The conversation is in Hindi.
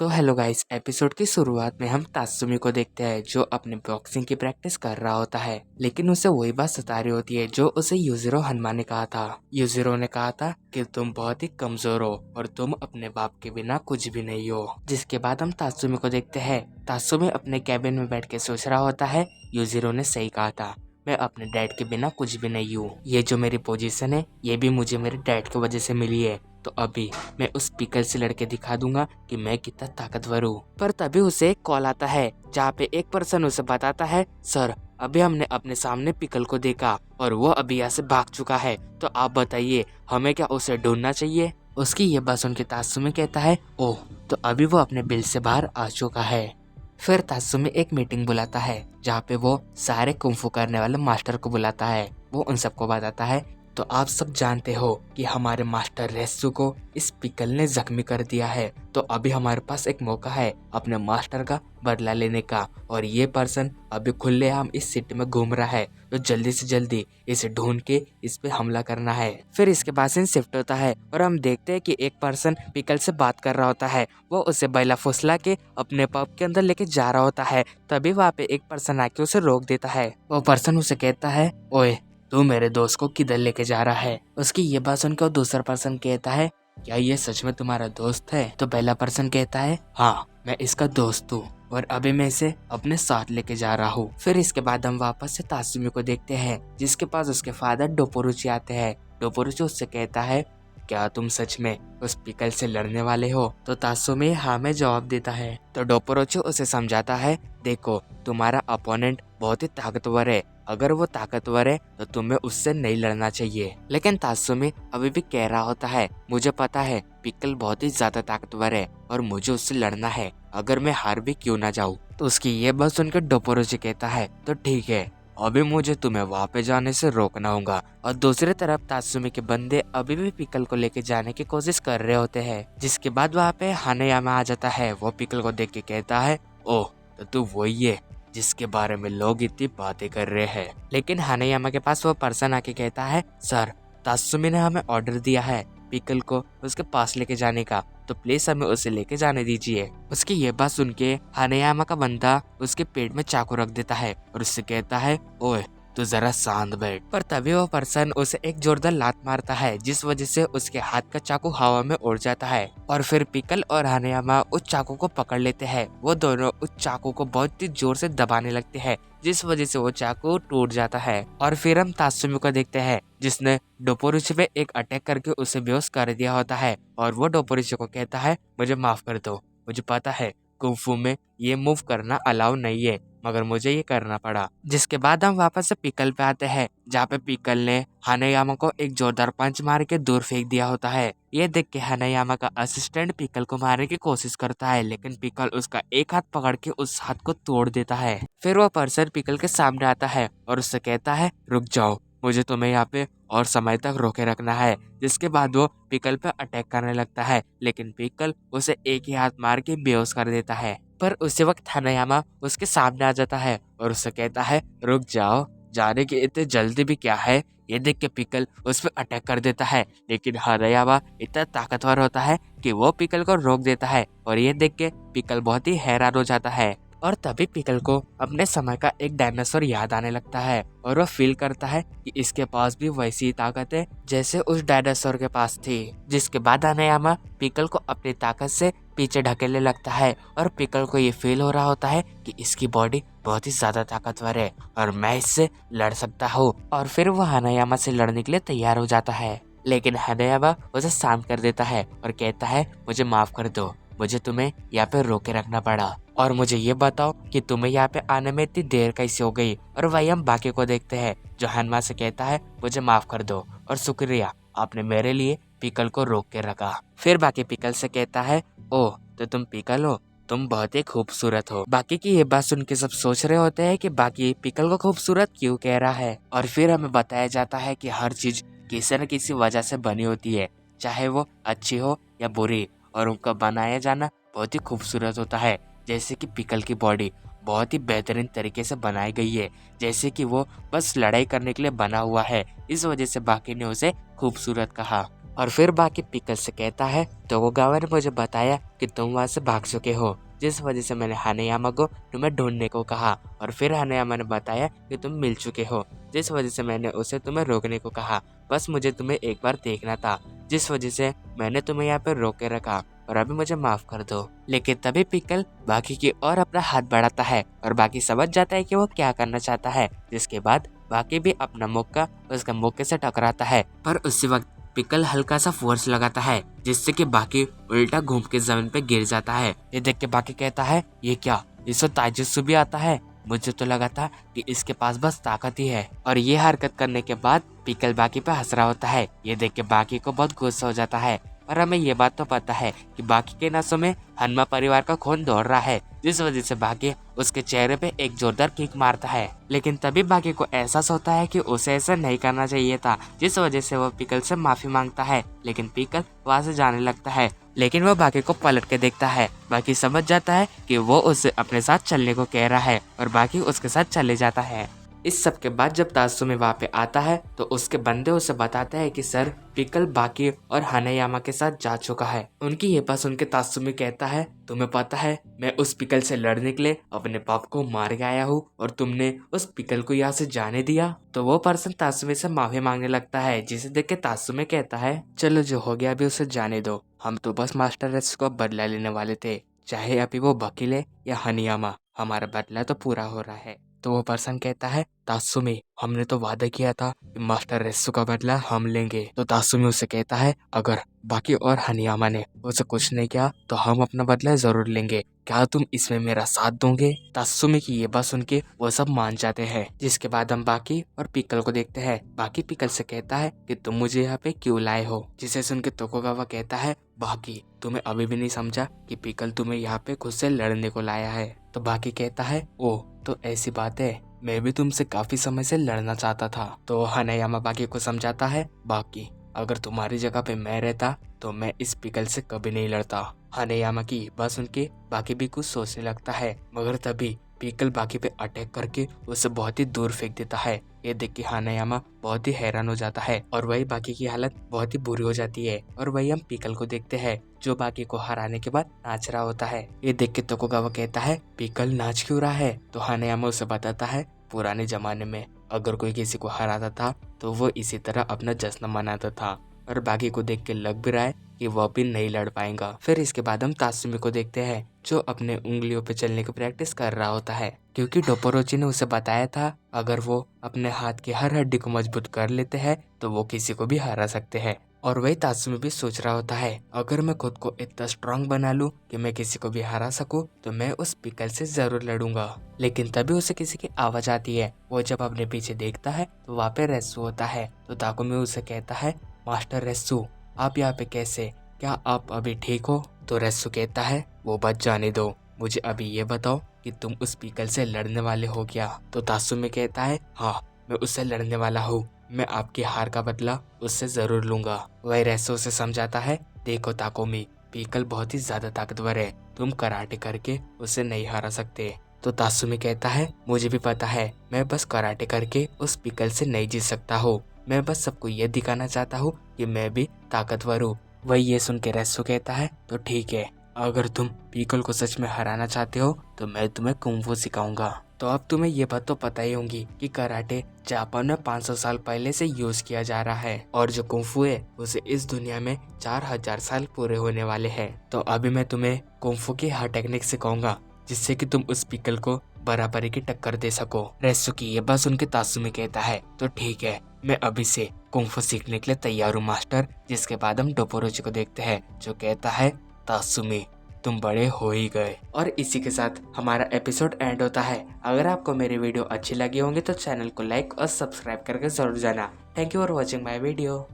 तो हेलो गाइस, एपिसोड की शुरुआत में हम तात्सुमी को देखते हैं जो अपने बॉक्सिंग की प्रैक्टिस कर रहा होता है, लेकिन उसे वही बात सता रही होती है जो उसे यूजिरो हनुमा ने कहा था। यूजिरो ने कहा था कि तुम बहुत ही कमजोर हो और तुम अपने बाप के बिना कुछ भी नहीं हो। जिसके बाद हम तात्सुमी को देखते हैं। तात्सुमी अपने कैबिन में बैठ के सोच रहा होता है, यूजिरो ने सही कहा था, मैं अपने डैड के बिना कुछ भी नहीं हूँ। ये जो मेरी पोजीशन है ये भी मुझे मेरे डैड की वजह से मिली है, तो अभी मैं उस पिकल से लड़के दिखा दूंगा कि मैं कितना ताकतवर हूँ। पर तभी उसे एक कॉल आता है जहाँ पे एक पर्सन उसे बताता है, सर अभी हमने अपने सामने पिकल को देखा और वो अभी यहाँ से भाग चुका है, तो आप बताइए हमें क्या उसे ढूंढना चाहिए। उसकी ये बात सुन के तात्सुमी कहता है, ओह तो अभी वो अपने बिल से बाहर आ चुका है। फिर तात्सुमी एक मीटिंग बुलाता है जहाँ पे वो सारे कुंफू करने वाले मास्टर को बुलाता है। वो उन सबको बताता है, तो आप सब जानते हो कि हमारे मास्टर रेस्सू को इस पिकल ने जख्मी कर दिया है, तो अभी हमारे पास एक मौका है अपने मास्टर का बदला लेने का, और ये पर्सन अभी खुलेआम इस सिटी में घूम रहा है, तो जल्दी से जल्दी इसे ढूंढ के इस पे हमला करना है। फिर इसके बाद सीन शिफ्ट होता है और हम देखते हैं कि एक पर्सन पिकल से बात कर रहा होता है। वो उसे बैला फुसला के अपने पब के अंदर लेके जा रहा होता है। तभी वहाँ पे एक पर्सन आके उसे रोक देता है। वो पर्सन उसे कहता है, ओए तू मेरे दोस्त को किधर लेके जा रहा है। उसकी ये बात सुनकर दूसरा पर्सन कहता है, क्या ये सच में तुम्हारा दोस्त है। तो पहला पर्सन कहता है, हाँ मैं इसका दोस्त हूँ और अभी मैं इसे अपने साथ लेके जा रहा हूँ। फिर इसके बाद हम वापस से तात्सुमी को देखते हैं जिसके पास उसके फादर डोपोरुची आते हैं। डोपोरुची उससे कहता है, क्या तुम सच में उस पिकल से लड़ने वाले हो। तो तात्सुमी हाँ में जवाब देता है। तो डोपोरुची उसे समझाता है, देखो तुम्हारा अपोनेंट बहुत ही ताकतवर है, अगर वो ताकतवर है तो तुम्हें उससे नहीं लड़ना चाहिए। लेकिन तात्सुमी अभी भी कह रहा होता है, मुझे पता है पिकल बहुत ही ज्यादा ताकतवर है और मुझे उससे लड़ना है, अगर मैं हार भी क्यों ना जाऊँ। तो उसकी ये बात सुनकर डोपोरुची कहता है, तो ठीक है अभी मुझे तुम्हें वहाँ पे जाने से रोकना होगा। और दूसरी तरफ तात्सुमी के बंदे अभी भी पिकल को लेके जाने की कोशिश कर रहे होते हैं। जिसके बाद वहाँ पे हानेयामा आ जाता है। वो पिकल को देख के कहता है, ओह तो तू वही है जिसके बारे में लोग इतनी बातें कर रहे हैं। लेकिन हानेयामा के पास वो पर्सन आके कहता है, सर तात्सुमी ने हमें ऑर्डर दिया है पिकल को उसके पास लेके जाने का, तो प्लीज हमें उसे लेके जाने दीजिए। उसकी ये बात सुन के हानेयामा का बंदा उसके पेट में चाकू रख देता है और उससे कहता है, ओए तू जरा शांत बैठ। पर तभी वो पर्सन उसे एक जोरदार लात मारता है जिस वजह से उसके हाथ का चाकू हवा में उड़ जाता है। और फिर पिकल और हानेयामा उस चाकू को पकड़ लेते हैं। वो दोनों उस चाकू को बहुत ही जोर से दबाने लगते हैं जिस वजह से वो चाकू टूट जाता है। और फिर हम तात्सुमी को देखते हैं जिसने डोपोरुची पे एक अटैक करके उसे बेहोश कर दिया होता है। और वो डोपोरुची को कहता है, मुझे माफ कर दो, मुझे पता है कुंफू में ये मूव करना अलाउ नहीं है, मगर मुझे ये करना पड़ा। जिसके बाद हम वापस से पिकल पे आते हैं जहाँ पे पिकल ने हानेयामा को एक जोरदार पंच मार के दूर फेंक दिया होता है। ये देख के हानेयामा का असिस्टेंट पिकल को मारने की कोशिश करता है, लेकिन पिकल उसका एक हाथ पकड़ के उस हाथ को तोड़ देता है। फिर वो पर्सन पिकल के सामने आता है और उससे कहता है, रुक जाओ, मुझे तुम्हें यहाँ पे और समय तक रोके रखना है। जिसके बाद वो पिकल पे अटैक करने लगता है, लेकिन पिकल उसे एक ही हाथ मार के बेहोश कर देता है। पर उसी वक्त हानेयामा उसके सामने आ जाता है और उससे कहता है, रुक जाओ, जाने की इतनी जल्दी भी क्या है। ये देख के पिकल उस पर अटैक कर देता है, लेकिन हानेयामा इतना ताकतवर होता है कि वो पिकल को रोक देता है। और ये देख के पिकल बहुत ही हैरान हो जाता है। और तभी पिकल को अपने समय का एक डायनासोर याद आने लगता है और वो फील करता है कि इसके पास भी वैसी ही ताकत है जैसे उस डायनासोर के पास थी। जिसके बाद हानेयामा पिकल को अपनी ताकत से पीछे ढकेलने लगता है और पिकल को ये फील हो रहा होता है कि इसकी बॉडी बहुत ही ज्यादा ताकतवर है और मैं इससे लड़ सकता हूँ। और फिर वो हानेयामा से लड़ने के लिए तैयार हो जाता है, लेकिन हानेयामा उसे शांत कर देता है और कहता है, मुझे माफ कर दो, मुझे तुम्हें यहाँ पे रोके रखना पड़ा। और मुझे ये बताओ कि तुम्हें यहाँ पे आने में इतनी देर कैसे हो गई। और वही हम बाकी को देखते हैं जो हनुमा से कहता है, मुझे माफ कर दो और शुक्रिया, आपने मेरे लिए पिकल को रोक के रखा। फिर बाकी पिकल से कहता है, ओह तो तुम पिकल हो, तुम बहुत ही खूबसूरत हो। बाकी की ये बात सुन के सब सोच रहे होते हैं कि बाकी पिकल को खूबसूरत क्यों कह रहा है। और फिर हमें बताया जाता है कि हर चीज किसी न किसी वजह से बनी होती है, चाहे वो अच्छी हो या बुरी, और उनका बनाया जाना बहुत ही खूबसूरत होता है। जैसे कि पिकल की बॉडी बहुत ही बेहतरीन तरीके से बनाई गई है, जैसे कि वो बस लड़ाई करने के लिए बना हुआ है, इस वजह से बाकी ने उसे खूबसूरत कहा। और फिर बाकी पिकल से कहता है तोकुगावा ने मुझे बताया कि तुम वहाँ से भाग चुके हो, जिस वजह से मैंने हानेयामा को तुम्हें ढूंढने को कहा। और फिर हानेयामा ने बताया कि तुम मिल चुके हो, जिस वजह से मैंने उसे तुम्हें रोकने को कहा। बस मुझे तुम्हें एक बार देखना था, जिस वजह से मैंने तुम्हें यहाँ पे रोक के रखा, और अभी मुझे माफ कर दो। लेकिन तभी पिकल बाकी की ओर अपना हाथ बढ़ाता है और बाकी समझ जाता है कि वो क्या करना चाहता है, जिसके बाद बाकी भी अपना मुक्का उसके मुक्के से टकराता है। पर उसी वक्त पिकल हल्का सा फोर्स लगाता है, जिससे कि बाकी उल्टा घूम के जमीन पे गिर जाता है। ये देख के बाकी कहता है ये क्या, इसको ताइजुत्सु भी आता है? मुझे तो लगा था कि इसके पास बस ताकत ही है। और ये हरकत करने के बाद पिकल बाकी पे हंस रहा होता है। ये देख के बाकी को बहुत गुस्सा हो जाता है। और हमें ये बात तो पता है कि बाकी के नसों में हनुमा परिवार का खून दौड़ रहा है, जिस वजह से बाकी उसके चेहरे पे एक जोरदार किक मारता है। लेकिन तभी बाकी को एहसास होता है कि उसे ऐसा नहीं करना चाहिए था, जिस वजह से वो पिकल से माफी मांगता है। लेकिन पिकल वहाँ से जाने लगता है, लेकिन वो बाकी को पलट के देखता है। बाकी समझ जाता है कि वो उसे अपने साथ चलने को कह रहा है और बाकी उसके साथ चले जाता है। इस सब के बाद जब तात्सुमी वहाँ पे आता है तो उसके बंदे उसे बताते हैं कि सर पिकल बाकी और हानेयामा के साथ जा चुका है। उनकी ये बात सुन के तात्सुमी कहता है तुम्हें पता है मैं उस पिकल से लड़ने के लिए अपने पाप को मार के आया हूँ और तुमने उस पिकल को यहाँ से जाने दिया। तो वो पर्सन तात्सुमी से माफी मांगने लगता है, जिसे देख के तात्सुमी कहता है चलो जो हो गया अभी उसे जाने दो, हम तो बस मास्टर रेस को बदला लेने वाले थे, चाहे अभी वो वकील या हानेयामा, हमारा बदला तो पूरा हो रहा है। तो वो पर्सन कहता है तात्सुमी हमने तो वादा किया था कि मास्टर रेस्सु का बदला हम लेंगे। तो तात्सुमी उसे कहता है अगर बाकी और हानेयामा ने उसे कुछ नहीं किया तो हम अपना बदला जरूर लेंगे, क्या तुम इसमें मेरा साथ दोगे? तात्सुमी की ये बात सुन के वो सब मान जाते हैं। जिसके बाद हम बाकी और पिकल को देखते हैं। बाकी पिकल से कहता है कि तुम मुझे यहाँ पे क्यों लाए हो, जिसे सुन के तोकुगावा कहता है बाकी तुम्हें अभी भी नहीं समझा कि पिकल तुम्हें यहाँ पे खुद से लड़ने को लाया है। तो बाकी कहता है ओ तो ऐसी बात है, मैं भी तुमसे काफी समय से लड़ना चाहता था। तो हानेयामा बाकी को समझाता है बाकी अगर तुम्हारी जगह पे मैं रहता तो मैं इस पिकल से कभी नहीं लड़ता। हानेयामा की बात सुन के बाकी भी कुछ सोचने लगता है, मगर तभी पिकल बाकी पे अटैक करके उसे बहुत ही दूर फेंक देता है। ये देख के हानेयामा बहुत ही हैरान हो जाता है और वही बाकी की हालत बहुत ही बुरी हो जाती है। और वही हम पिकल को देखते हैं जो बाकी को हराने के बाद नाच रहा होता है। ये देख के तोकुगावा कहता है पिकल नाच क्यों रहा है? तो हानेयामा उसे बताता है पुराने जमाने में अगर कोई किसी को हराता था तो वो इसी तरह अपना जश्न मनाता था, और बाकी को देख के लग भी रहा है कि वह भी नहीं लड़ पाएगा। फिर इसके बाद हम तात्सुमी को देखते हैं जो अपने उंगलियों पे चलने की प्रैक्टिस कर रहा होता है, क्योंकि डोपोरोची ने उसे बताया था अगर वो अपने हाथ की हर हड्डी को मजबूत कर लेते हैं तो वो किसी को भी हरा सकते हैं। और वही तात्सुमी भी सोच रहा होता है अगर मैं खुद को इतना स्ट्रांग बना लूं कि मैं किसी को भी हरा सकूं तो मैं उस पिकल से जरूर लड़ूंगा। लेकिन तभी उसे किसी की आवाज आती है। वो जब अपने पीछे देखता है तो वहाँ पे रेस्सू होता है। तो ताकुमी उसे कहता है मास्टर रेस्सू आप यहाँ पे कैसे, क्या आप अभी ठीक हो? तो रेस्सू कहता है वो बात जाने दो, मुझे अभी ये बताओ कि तुम उस पिकल से लड़ने वाले हो क्या? तो तात्सुमी कहता है हाँ मैं उससे लड़ने वाला हूँ, मैं आपकी हार का बदला उससे जरूर लूंगा। वह रेस्सू से समझाता है देखो ताकुमी पिकल बहुत ही ज्यादा ताकतवर है, तुम कराटे करके उसे नहीं हरा सकते। तो तात्सुमी कहता है मुझे भी पता है, मैं बस कराटे करके उस पिकल से नहीं जीत सकता हूँ, मैं बस सबको ये दिखाना चाहता हूँ कि मैं भी ताकतवर हूँ। वही ये सुन के रेस्सू कहता है तो ठीक है, अगर तुम पिकल को सच में हराना चाहते हो तो मैं तुम्हें कुंफू सिखाऊंगा। तो अब तुम्हें ये बात तो पता ही होगी कि कराटे जापान में 500 साल पहले से यूज किया जा रहा है और जो कुंफू है उसे इस दुनिया में 4000 साल पूरे होने वाले हैं। तो अभी मैं तुम्हें कुंफू की हर टेक्निक सिखाऊंगा जिससे कि तुम उस पिकल को बराबरी की टक्कर दे सको। रेस्सू की ये बात सुन के तात्सुमी कहता है तो ठीक है, मैं अभी से कुंफू सीखने के लिए तैयार हूँ मास्टर। जिसके बाद हम डोपोरोची को देखते हैं जो कहता है तात्सुमी तुम बड़े हो ही गए। और इसी के साथ हमारा एपिसोड एंड होता है। अगर आपको मेरी वीडियो अच्छी लगी होंगी तो चैनल को लाइक और सब्सक्राइब करके जरूर जाना। Thank you for watching my video.